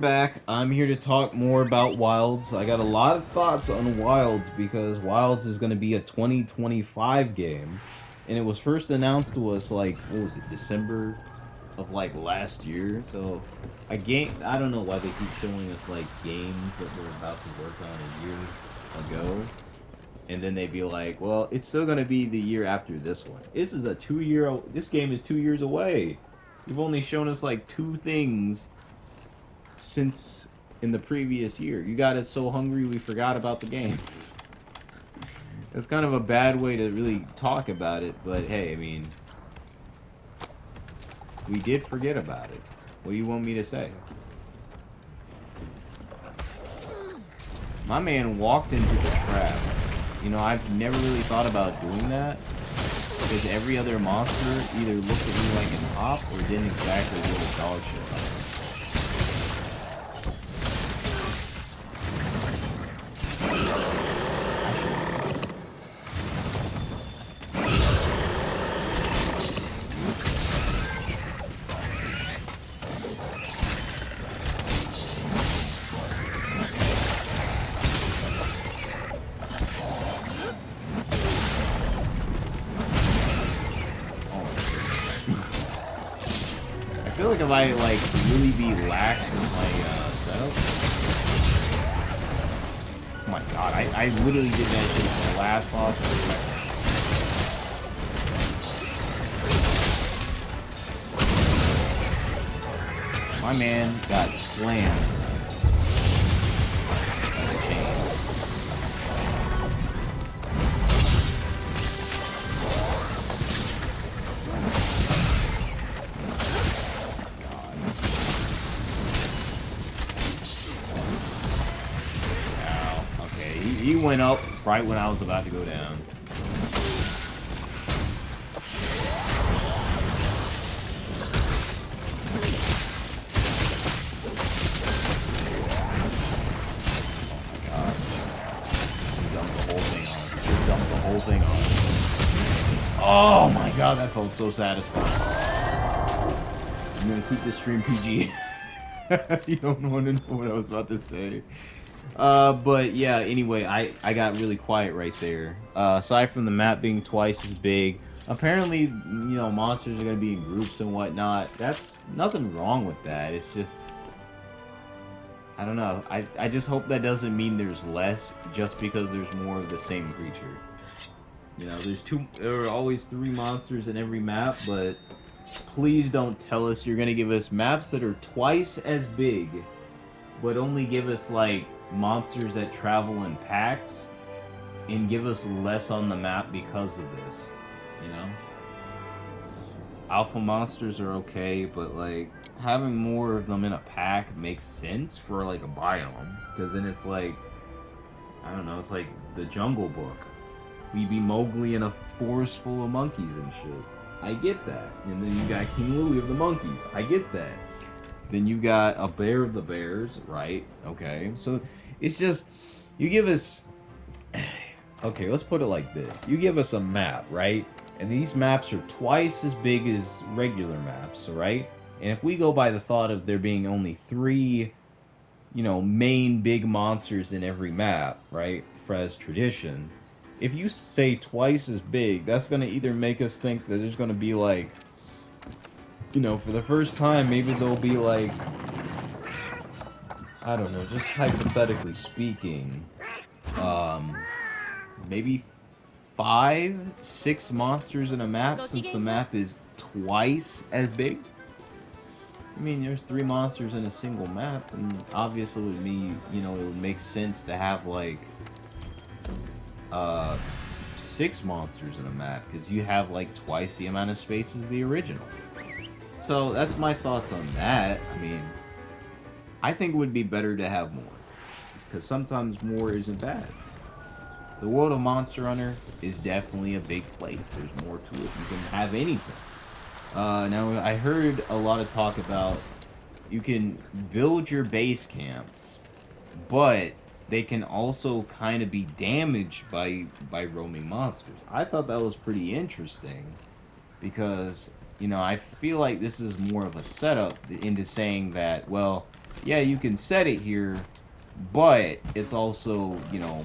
Back. I'm here to talk more about Wilds. I got a lot of thoughts on Wilds because Wilds is going to be a 2025 game, and it was first announced to us like what was it, December of like last year. So a game. I don't know why they keep showing us like games that we're about to work on a year ago, and then they'd be like, "Well, it's still going to be the year after this one." This is a 2 year. This game is 2 years away. You've only shown us like two things since in the previous year. You got us so hungry we forgot about the game. It's kind of a bad way to really talk about it, but hey, I mean, we did forget about it. What do you want me to say? My man walked into the trap. You know, I've never really thought about doing that because every other monster either looked at me like an op or didn't exactly do a dog shit like it. I feel like if I like really be lax with my setup. Oh my god, I literally did that shit in the last boss. My man got slammed. He went up right when I was about to go down. Oh my god, that felt so satisfying. I'm gonna keep this stream PG. You don't want to know what I was about to say. But yeah, anyway, I got really quiet right there. Aside from the map being twice as big, apparently, you know, monsters are gonna be in groups and whatnot. That's nothing wrong with that. It's just, I don't know. I just hope that doesn't mean there's less just because there's more of the same creature. You know, there are always 3 monsters in every map, but please don't tell us you're gonna give us maps that are twice as big, but only give us like monsters that travel in packs and give us less on the map because of this. You know, alpha monsters are okay, but like having more of them in a pack makes sense for like a biome, because then it's like, I don't know, it's like the Jungle Book. We be Mowgli in a forest full of monkeys and shit. I get that. And then you got King Louie of the monkeys. I get that. Then you got a Bear of the bears, right? Okay. So it's just, you give us, okay, let's put it like this. You give us a map, right? And these maps are twice as big as regular maps, right? And if we go by the thought of there being only 3, you know, main big monsters in every map, right? For as tradition, if you say twice as big, that's going to either make us think that there's going to be like, you know, for the first time, maybe there'll be like, I don't know, just hypothetically speaking, maybe 5, 6 monsters in a map since the map is twice as big. I mean, there's 3 monsters in a single map, and obviously with me, you know, it would make sense to have like 6 monsters in a map, because you have like twice the amount of space as the original. So that's my thoughts on that. I mean, I think it would be better to have more, because sometimes more isn't bad. The world of Monster Hunter is definitely a big place. There's more to it. You can have anything. Now, I heard a lot of talk about you can build your base camps, but they can also kind of be damaged by roaming monsters. I thought that was pretty interesting, because you know, I feel like this is more of a setup into saying that, well, yeah, you can set it here, but it's also, you know,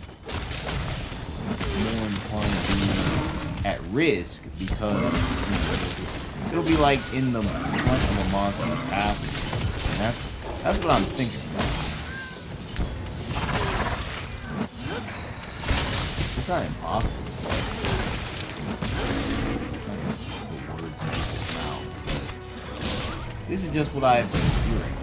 more inclined to be at risk because, you know, it'll be like in the front of a monster's path, and that's what I'm thinking about. It's not impossible. This is just what I've been hearing.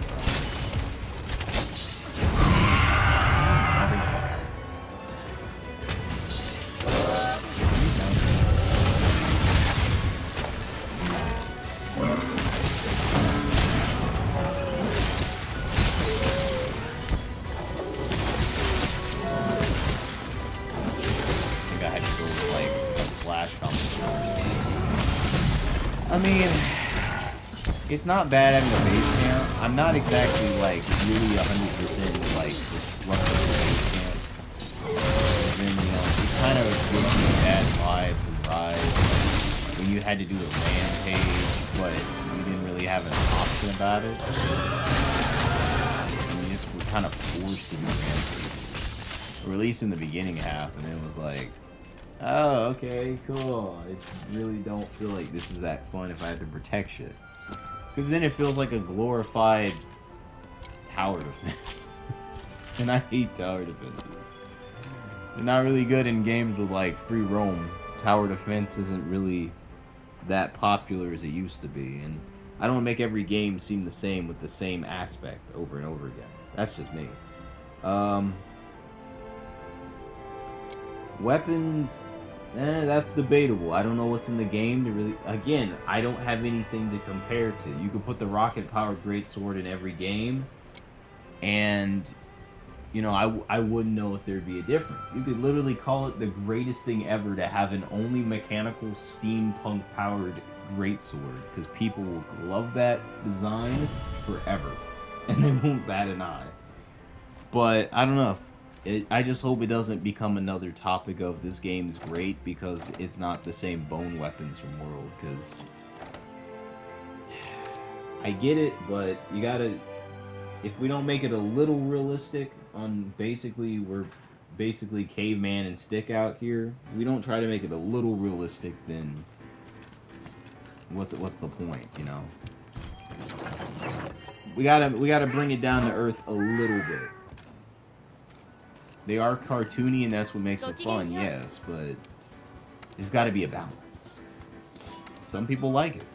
I mean, it's not bad having a base camp. I'm not exactly like really 100% like disruptive the base camp. Then, you know, it kind of gives me bad vibes and rides when you had to do a rampage, but you didn't really have an option about it. And you just were kind of forced to do rampage. Or at least in the beginning half, and it was like, oh, okay, cool. I really don't feel like this is that fun if I have to protect shit. Because then it feels like a glorified tower defense. And I hate tower defenses. They're not really good in games with, like, free roam. Tower defense isn't really that popular as it used to be. And I don't make every game seem the same with the same aspect over and over again. That's just me. Weapons... that's debatable. I don't know what's in the game to really... Again, I don't have anything to compare to. You could put the rocket-powered greatsword in every game, and, you know, I wouldn't know if there'd be a difference. You could literally call it the greatest thing ever to have an only mechanical steampunk-powered greatsword, because people will love that design forever, and they won't bat an eye. But, I don't know. I just hope it doesn't become another topic of this game is great because it's not the same bone weapons from World, because I get it, but you gotta, if we don't make it a little realistic on basically, we're basically caveman and stick out here, we don't try to make it a little realistic, then what's the point, you know? We gotta bring it down to earth a little bit. They are cartoony, and that's what makes it fun, yes, but there's got to be a balance. Some people like it.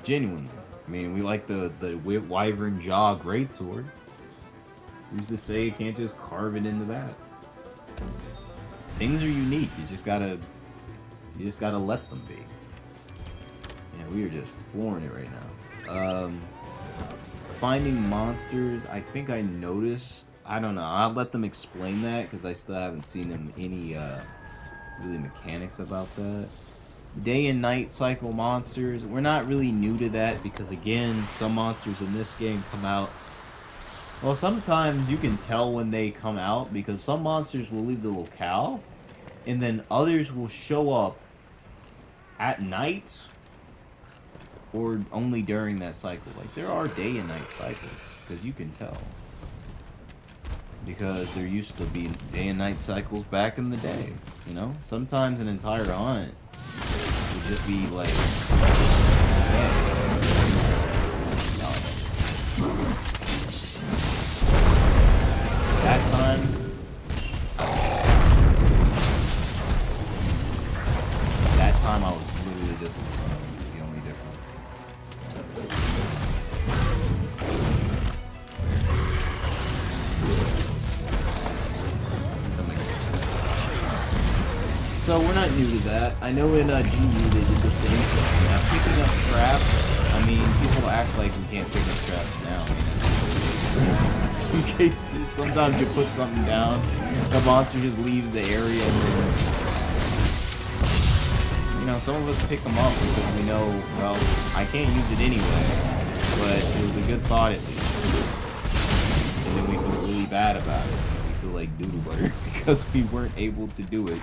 Genuinely. I mean, we like the wyvern jaw greatsword. Who's to say you can't just carve it into that? Things are unique. You just gotta let them be. Yeah, we are just flooring it right now. Finding monsters, I think I noticed. I don't know. I'll let them explain that because I still haven't seen them any really mechanics about that. Day and night cycle monsters. We're not really new to that because again, some monsters in this game come out. Well, sometimes you can tell when they come out because some monsters will leave the locale, and then others will show up at night or only during that cycle. Like there are day and night cycles because you can tell. Because there used to be day and night cycles back in the day, you know? Sometimes an entire hunt would just be like... That time... I was literally just in front of the only difference. So we're not new to that. I know in GU they did the same thing. Now picking up traps, I mean, people act like we can't pick up traps now. In case sometimes you put something down, the monster just leaves the area and then, you know, some of us pick them up because we know, well, I can't use it anyway, but it was a good thought at least. And then we feel really bad about it. We feel like doodle butter because we weren't able to do it.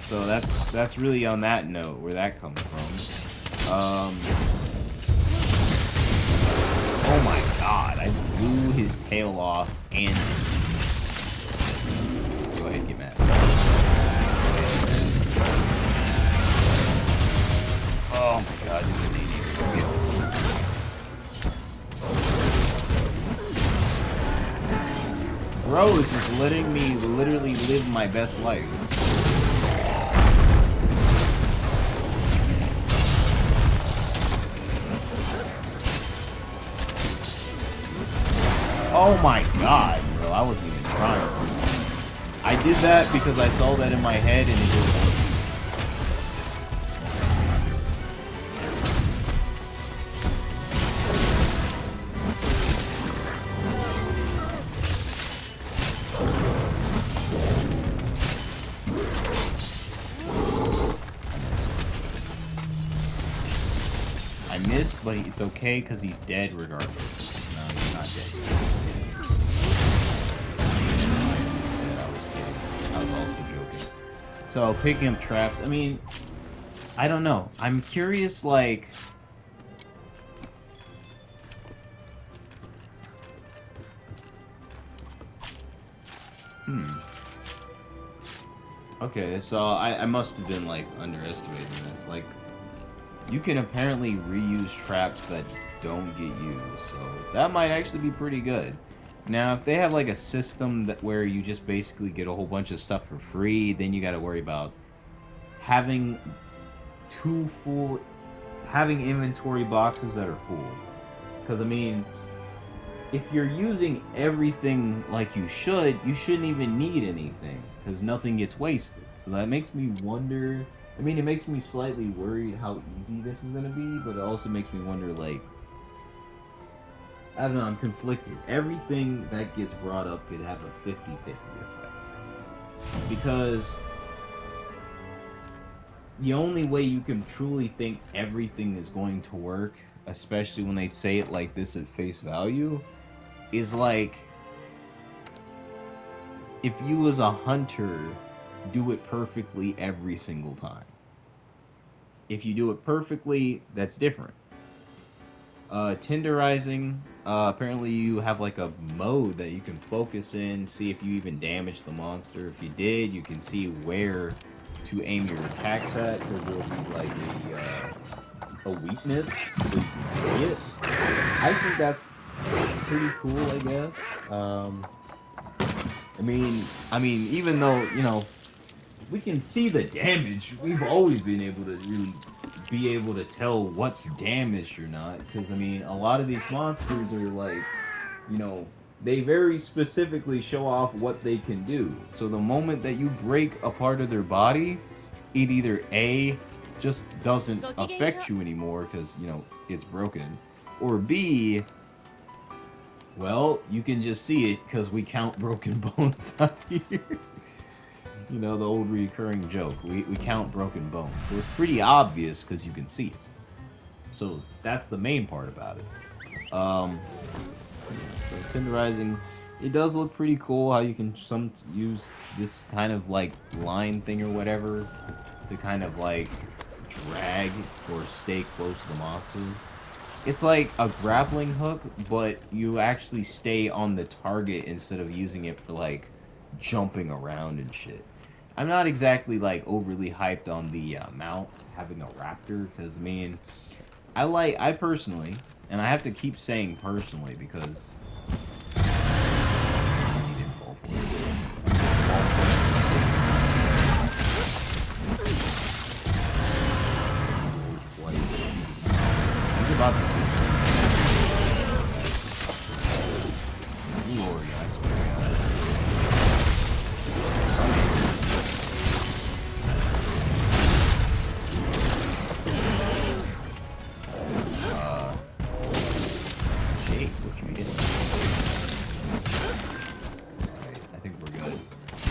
So that's really on that note where that comes from. Oh my god, I blew his tail off and... Go ahead, get mad. Oh my god, this is an idiot. Rose is letting me literally live my best life. Oh my god, bro, I wasn't even trying. I did that because I saw that in my head and it just... I missed, but it's okay because he's dead regardless. No, he's not dead. I was also joking. So, picking up traps, I mean, I don't know. I'm curious, like... Okay, so I must have been, like, underestimating this. Like, you can apparently reuse traps that don't get used, so that might actually be pretty good. Now, if they have like a system that where you just basically get a whole bunch of stuff for free, then you got to worry about having having inventory boxes that are full. Because I mean, if you're using everything like you shouldn't even need anything because nothing gets wasted. So that makes me wonder. I mean, it makes me slightly worried how easy this is going to be, but it also makes me wonder, like, I don't know, I'm conflicted. Everything that gets brought up could have a 50-50 effect. Because the only way you can truly think everything is going to work, especially when they say it like this at face value, is like, if you as a hunter do it perfectly every single time. If you do it perfectly, that's different. Tenderizing, apparently you have like a mode that you can focus in, see if you even damage the monster. If you did, you can see where to aim your attacks at, because there'll be like a weakness, so you can see it. I think that's pretty cool, I guess. I mean, even though, you know, we can see the damage, we've always been able to really be able to tell what's damaged or not, because I mean, a lot of these monsters are like, you know, they very specifically show off what they can do. So the moment that you break a part of their body, it either A, just doesn't affect you anymore because, you know, it's broken, or B, well, you can just see it because we count broken bones out here. You know, the old recurring joke. We count broken bones. So it's pretty obvious because you can see it. So that's the main part about it. So tenderizing, it does look pretty cool how you can use this kind of like line thing or whatever to kind of like drag or stay close to the monster. It's like a grappling hook, but you actually stay on the target instead of using it for like jumping around and shit. I'm not exactly like overly hyped on the mount having a raptor, because I mean, I personally, and I have to keep saying personally because he didn't fall for it. He's about to Lord, I swear to God. Hey, what you getting? Alright, I think we're good.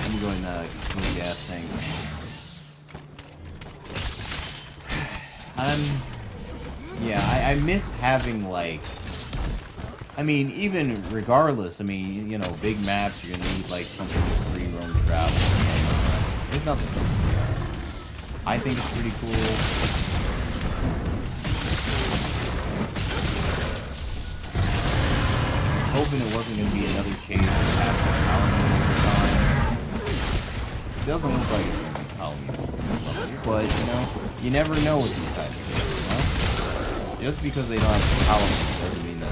I'm going to kill the gas tank. Yeah, I miss having, like, I mean, even regardless, I mean, you know, big maps, you're gonna need, like, something with free roam travel. There's nothing wrong with that. I think it's pretty cool. hoping it wasn't going to be another change that happened over time. It doesn't look like it's going to be Halloween, but, you know, you never know with these types of games, you know? Just because they don't have Halloween doesn't mean that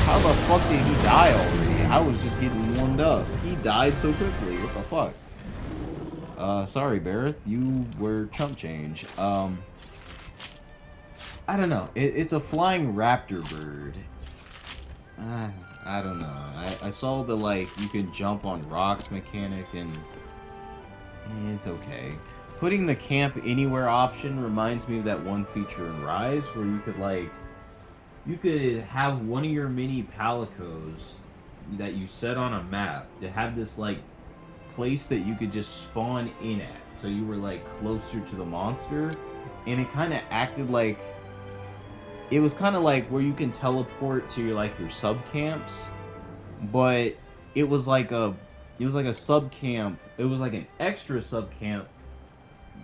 how the fuck did he die already? I was just getting warmed up. He died so quickly. What the fuck? Sorry, Barrett. You were chump change. I don't know. It's a flying raptor bird. I don't know. I saw the, like, you can jump on rocks mechanic, and it's okay. Putting the camp anywhere option reminds me of that one feature in Rise where you could, like, you could have one of your mini palicos that you set on a map to have this, like, place that you could just spawn in at. So you were, like, closer to the monster. And it kind of acted like... It was kind of like where you can teleport to your, like, your sub-camps. But it was like a... It was like a sub-camp. It was like an extra sub-camp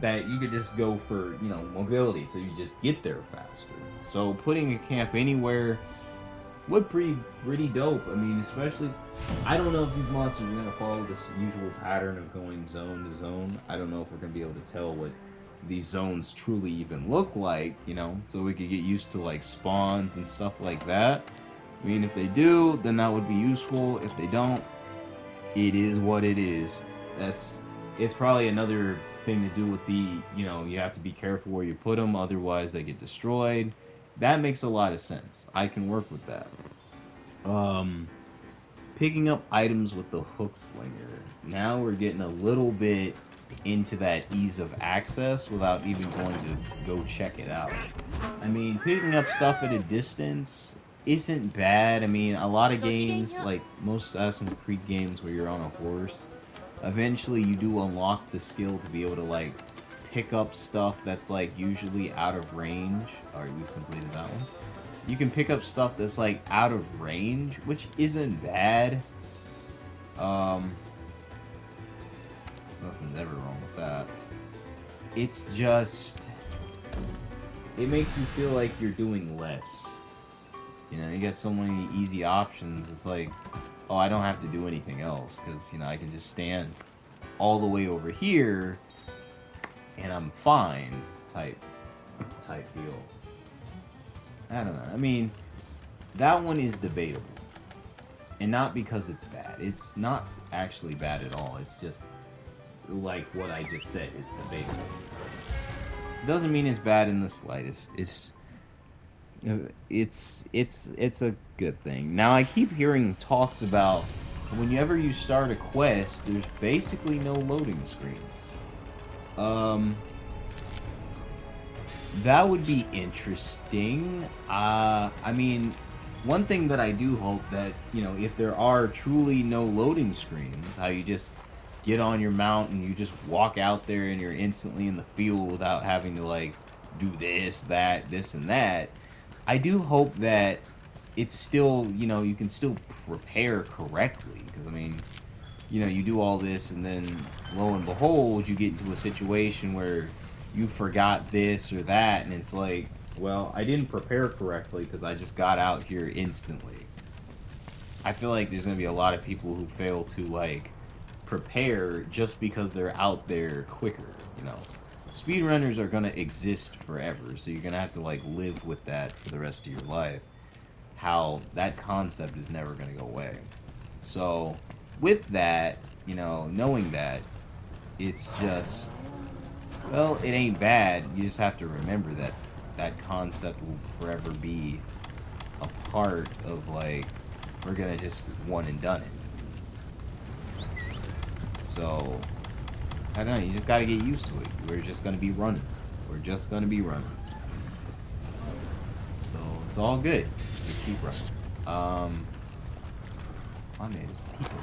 that you could just go for, you know, mobility. So you just get there faster. So putting a camp anywhere would be pretty dope. I mean, especially, I don't know if these monsters are going to follow this usual pattern of going zone to zone. I don't know if we're going to be able to tell what these zones truly even look like, you know, so we could get used to, like, spawns and stuff like that. I mean, if they do, then that would be useful. If they don't, it is what it is. It's probably another thing to do with the, you know, you have to be careful where you put them, otherwise they get destroyed. That makes a lot of sense. I can work with that. Picking up items with the hook slinger. Now we're getting a little bit into that ease of access without even going to go check it out. I mean, picking up stuff at a distance isn't bad. I mean, a lot of games, like most Assassin's Creed games where you're on a horse, eventually you do unlock the skill to be able to, like, pick up stuff that's, like, usually out of range. Alright, we've completed that one. You can pick up stuff that's, like, out of range, which isn't bad. There's nothing ever wrong with that. It's just... It makes you feel like you're doing less. You know, you got so many easy options, it's like, oh, I don't have to do anything else, because, you know, I can just stand all the way over here, and I'm fine, type deal. I don't know. I mean, that one is debatable. And not because it's bad. It's not actually bad at all. It's just, like what I just said, it's debatable. Doesn't mean it's bad in the slightest. It's a good thing. Now, I keep hearing talks about whenever you start a quest, there's basically no loading screens. That would be interesting. I mean, one thing that I do hope that, you know, if there are truly no loading screens, how you just get on your mount and you just walk out there and you're instantly in the field without having to, like, do this, that, this, and that. I do hope that it's still, you know, you can still prepare correctly. Because, I mean, you know, you do all this and then, lo and behold, you get into a situation where you forgot this or that, and it's like, well, I didn't prepare correctly because I just got out here instantly. I feel like there's going to be a lot of people who fail to, like, prepare just because they're out there quicker, you know. Speedrunners are going to exist forever, so you're going to have to, like, live with that for the rest of your life. How that concept is never going to go away. So, with that, you know, knowing that, it's just, well, it ain't bad. You just have to remember that that concept will forever be a part of, like, we're gonna just one and done it. So, I don't know, you just gotta get used to it. We're just gonna be running. We're just gonna be running. So, it's all good. Just keep running. My name is people.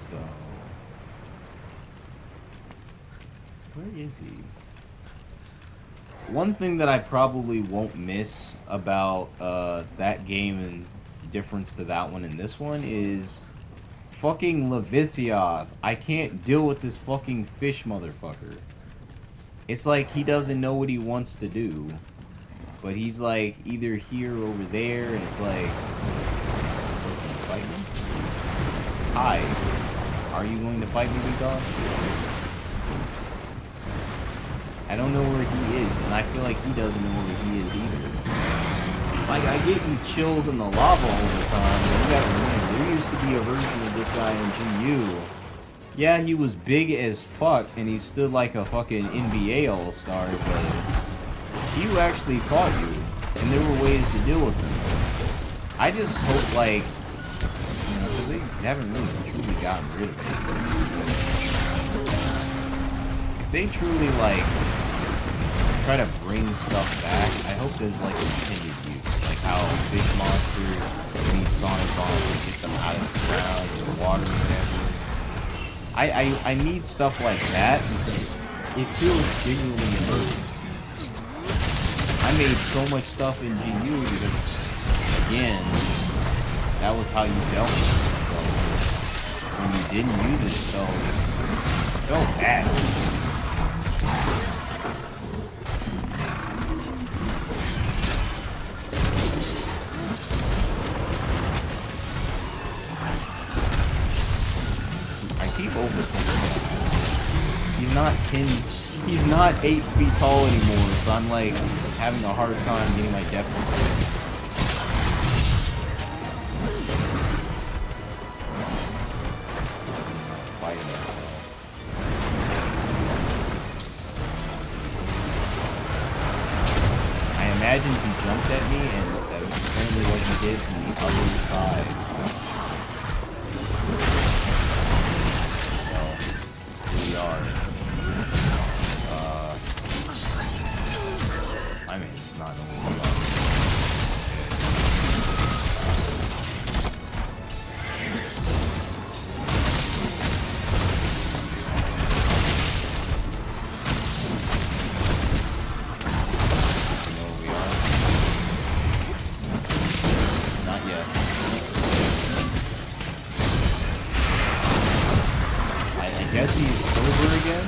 So, where is he? One thing that I probably won't miss about that game and difference to that one and this one is Fucking Levisioth. I can't deal with this fucking fish motherfucker. It's like he doesn't know what he wants to do. But he's like either here or over there, and it's like... Fight me? Hi. Are you going to fight me, big dog? I don't know where he is, and I feel like he doesn't know where he is either. Like, I get you chills in the lava all the time, but you gotta remember, there used to be a version of this guy in GU. Yeah, he was big as fuck, and he stood like a fucking NBA All-Star, but he actually fought you, and there were ways to deal with him. I just hope, like, you know, because they haven't really truly gotten rid of it. If they truly, like, try to bring stuff back, I hope there's, like, intended use. Like how fish monsters need Sonic Bombs to get them out of the ground or water or whatever. I need stuff like that because it feels genuinely immersive. I made so much stuff in GU because, again, that was how you dealt with it. So, when you didn't use it, it felt bad. Keep overthinking. He's not 8 feet tall anymore, so I'm like having a hard time getting my depth. I imagine he jumped at me, and that was apparently what he did from the other side. I mean, it's not only we are. You know where we are? Not yet. I guess he's over again?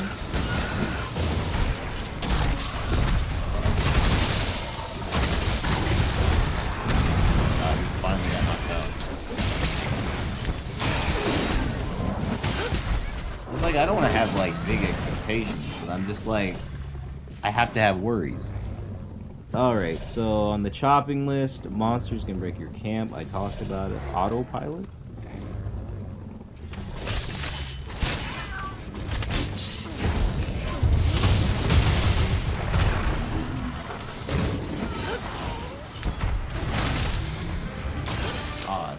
Like, I don't want to have, like, big expectations, but I'm just, like, I have to have worries. Alright, so on the chopping list, monsters can break your camp. I talked about it. Autopilot. Odd.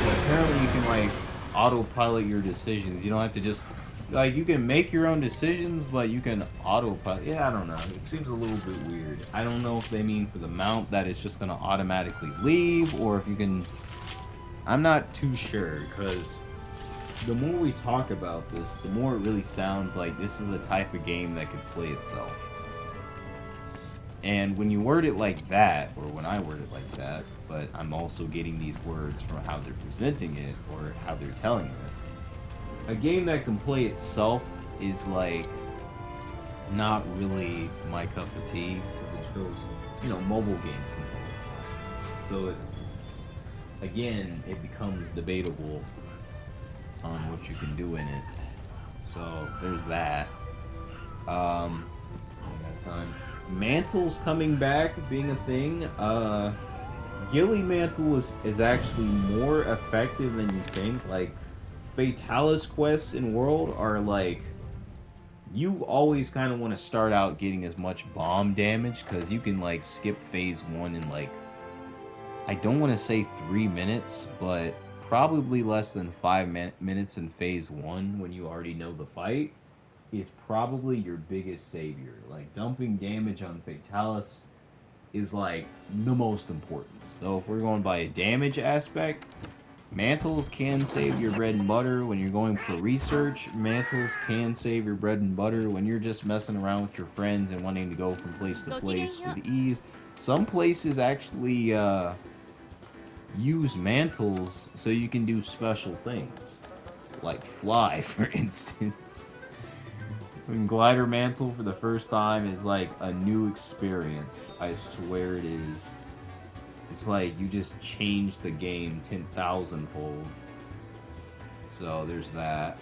So apparently you can, like, autopilot your decisions. You don't have to just, like, you can make your own decisions, but you can autopilot. Yeah, I don't know. It seems a little bit weird. I don't know if they mean for the mount that it's just going to automatically leave, or if you can... I'm not too sure, because the more we talk about this, the more it really sounds like this is the type of game that could play itself. And when you word it like that, or when I word it like that, but I'm also getting these words from how they're presenting it, or how they're telling it, a game that can play itself is, like, not really my cup of tea, because it feels, you know, mobile games can play itself. So it's, again, it becomes debatable on what you can do in it. So there's that. I got time. Mantle's coming back, being a thing. Ghillie Mantle is actually more effective than you think. Like, Fatalis quests in World are like, you always kind of want to start out getting as much bomb damage, because you can, like, skip phase 1 in, like, I don't want to say 3 minutes, but probably less than 5 minutes in phase 1 when you already know the fight is probably your biggest savior. Like, dumping damage on Fatalis is, like, the most important. So if we're going by a damage aspect, Mantles can save your bread and butter when you're going for research. Mantles can save your bread and butter when you're just messing around with your friends and wanting to go from place to place with ease. Some places actually, use mantles so you can do special things, like fly, for instance. When glider mantle for the first time is like a new experience. I swear it is. It's like you just changed the game 10,000-fold. So there's that.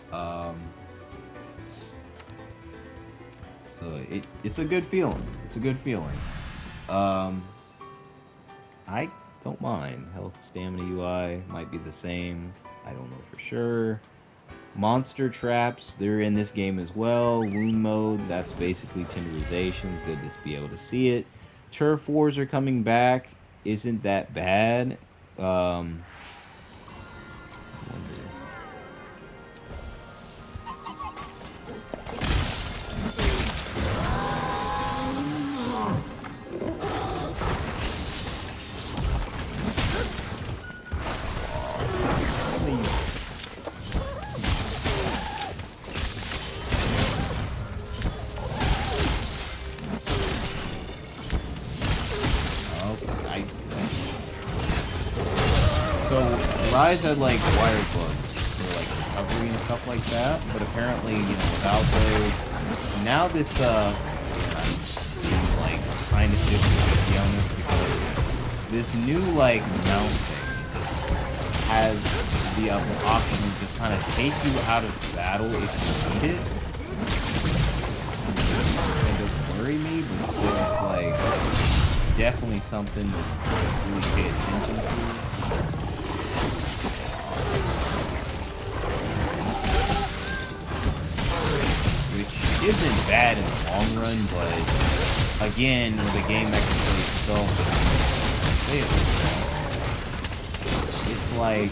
So it's a good feeling. It's a good feeling. I don't mind. Health, stamina UI might be the same. I don't know for sure. Monster traps, they're in this game as well. Wound mode, that's basically tenderization. It's good to be able to see it. Turf wars are coming back. Isn't that bad? Rise had like wire bugs for like recovery and stuff like that, but apparently, without those, now this I'm like trying to shift the on this because this new like mount thing has the option to just kind of take you out of battle if you need it. It doesn't worry me, but still it's like definitely something to really pay attention to. Isn't bad in the long run, but again, with a game that can play itself, it's like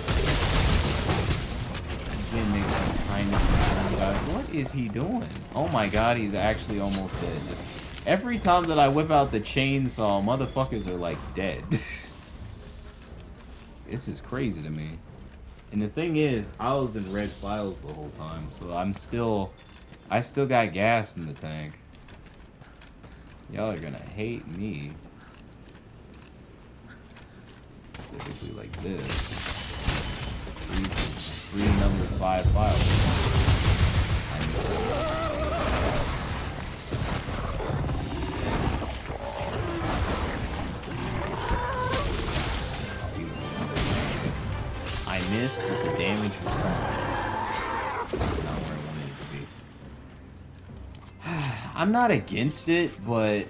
again makes me kind of concerned about it. What is he doing? Oh my god, he's actually almost dead. Just every time that I whip out the chainsaw, motherfuckers are like dead. This is crazy to me. And the thing is, I was in red files the whole time, so I still got gas in the tank. Y'all are gonna hate me. Typically like this. Free number 5 files. I missed, but the damage was something. I'm not against it, but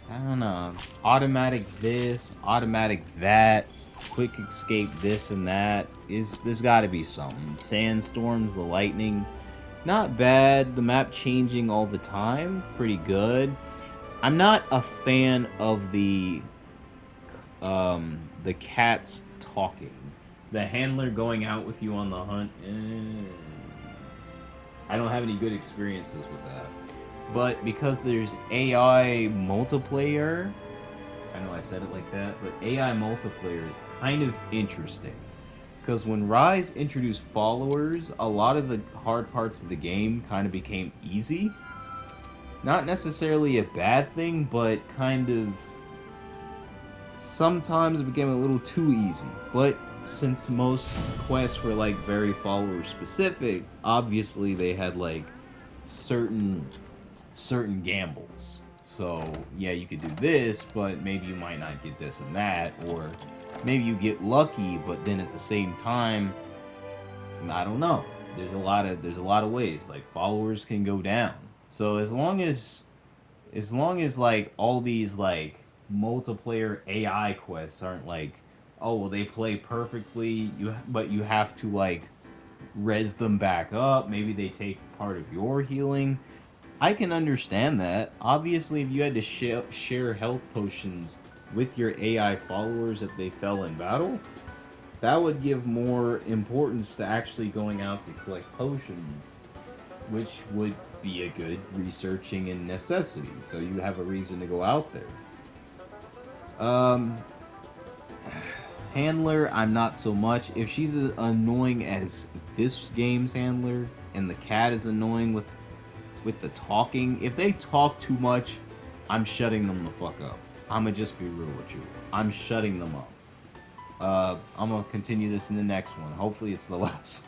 I don't know. Automatic this, automatic that, quick escape this and that. There's got to be something. Sandstorms, the lightning, not bad. The map changing all the time, pretty good. I'm not a fan of the cats talking. The handler going out with you on the hunt. I don't have any good experiences with that. But because there's AI multiplayer, I know I said it like that, but AI multiplayer is kind of interesting. Because when Rise introduced followers, a lot of the hard parts of the game kind of became easy. Not necessarily a bad thing, but kind of sometimes it became a little too easy. But since most quests were like very follower specific, obviously they had like certain gambles. So yeah, you could do this, but maybe you might not get this and that, or maybe you get lucky, but then at the same time, I don't know. There's a lot of ways. Like followers can go down. So as long as like all these like multiplayer AI quests aren't like, oh well, they play perfectly, but you have to like res them back up. Maybe they take part of your healing. I can understand that. Obviously, if you had to share health potions with your AI followers if they fell in battle, that would give more importance to actually going out to collect potions, which would be a good researching and necessity. So you have a reason to go out there. Handler, I'm not so much. If she's as annoying as this game's handler, and the cat is annoying with the talking, if they talk too much, I'm shutting them the fuck up. I'ma just be real with you. I'm shutting them up. I'm gonna continue this in the next one. Hopefully it's the last